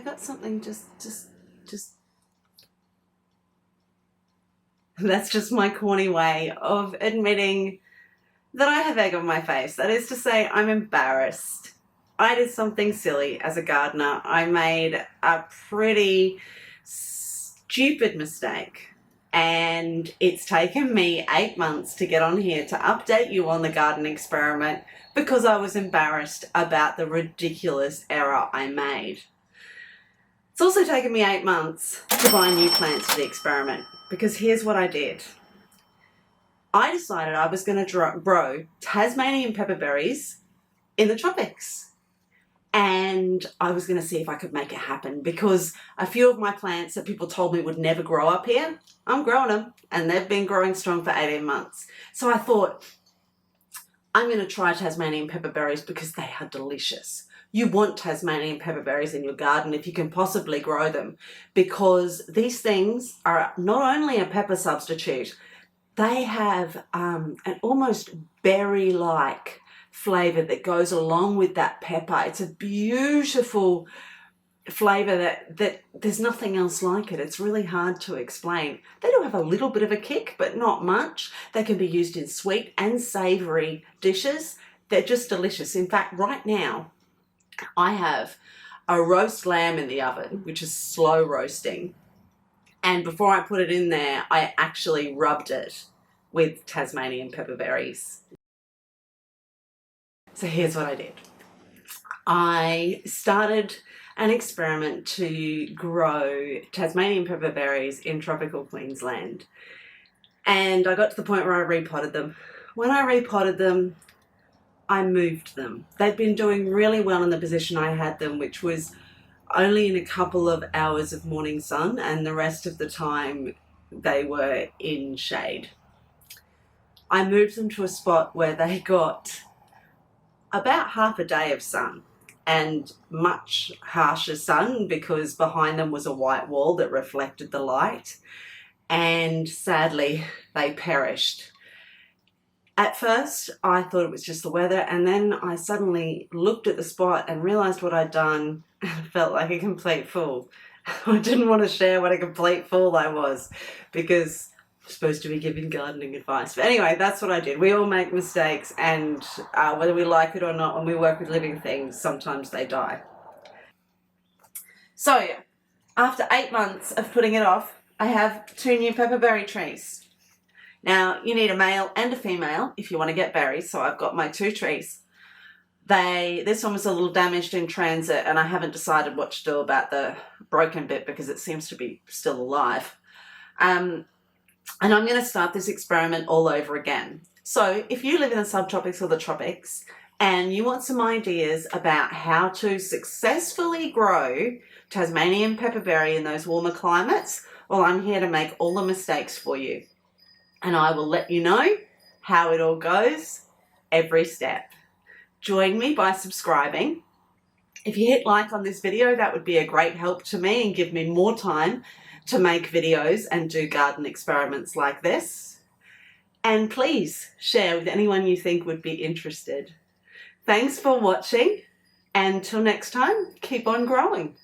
got something just. That's just my corny way of admitting that I have egg on my face. That is to say, I'm embarrassed. I did something silly as a gardener. I made a pretty stupid mistake, and it's taken me 8 months to get on here to update you on the garden experiment because I was embarrassed about the ridiculous error I made. It's also taken me 8 months to buy new plants for the experiment, because here's what I did. I decided I was going to grow Tasmanian pepperberries in the tropics, and I was going to see if I could make it happen, because a few of my plants that people told me would never grow up here, I'm growing them, and they've been growing strong for 18 months. So I thought, I'm going to try Tasmanian pepperberries because they are delicious. You want Tasmanian pepperberries in your garden if you can possibly grow them, because these things are not only a pepper substitute, they have an almost berry-like flavour that goes along with that pepper. It's a beautiful flavour that there's nothing else like it. It's really hard to explain. They do have a little bit of a kick, but not much. They can be used in sweet and savoury dishes. They're just delicious. In fact, right now, I have a roast lamb in the oven, which is slow roasting. And before I put it in there, I actually rubbed it with Tasmanian pepperberries. So here's what I did. I started an experiment to grow Tasmanian pepperberries in tropical Queensland. And I got to the point where I repotted them. When I repotted them, I moved them. They'd been doing really well in the position I had them, which was only in a couple of hours of morning sun, and the rest of the time they were in shade. I moved them to a spot where they got about half a day of sun, and much harsher sun because behind them was a white wall that reflected the light, and sadly they perished. At first, I thought it was just the weather, and then I suddenly looked at the spot and realised what I'd done and felt like a complete fool. I didn't want to share what a complete fool I was, because I'm supposed to be giving gardening advice. But anyway, that's what I did. We all make mistakes, and whether we like it or not, when we work with living things, sometimes they die. So, after 8 months of putting it off, I have 2 new pepperberry trees. Now, you need a male and a female if you want to get berries, so I've got my 2 trees. This one was a little damaged in transit, and I haven't decided what to do about the broken bit because it seems to be still alive. And I'm going to start this experiment all over again. So if you live in the subtropics or the tropics and you want some ideas about how to successfully grow Tasmanian pepperberry in those warmer climates, well, I'm here to make all the mistakes for you. And I will let you know how it all goes every step. Join me by subscribing. If you hit like on this video, that would be a great help to me and give me more time to make videos and do garden experiments like this. And please share with anyone you think would be interested. Thanks for watching, and till next time, keep on growing.